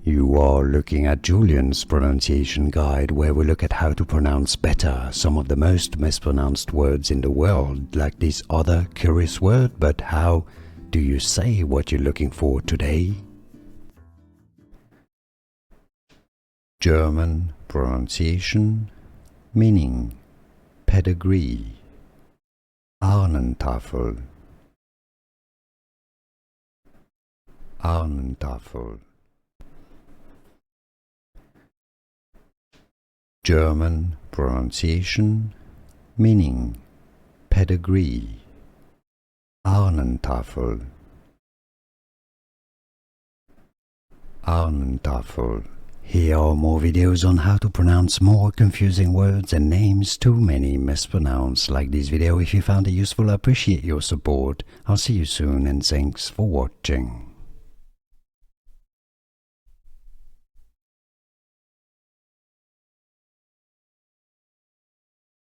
You are looking at Julian's pronunciation guide, where we look at how to pronounce better some of the most mispronounced words in the world, like this other curious word. But how do you say what you're looking for today? German pronunciation, meaning pedigree. Ahnentafel. Ahnentafel. German pronunciation, meaning pedigree. Ahnentafel. Ahnentafel. Here are more videos on how to pronounce more confusing words and names too many mispronounced. Like this video if you found it useful. I appreciate your support. I'll see you soon and thanks for watching.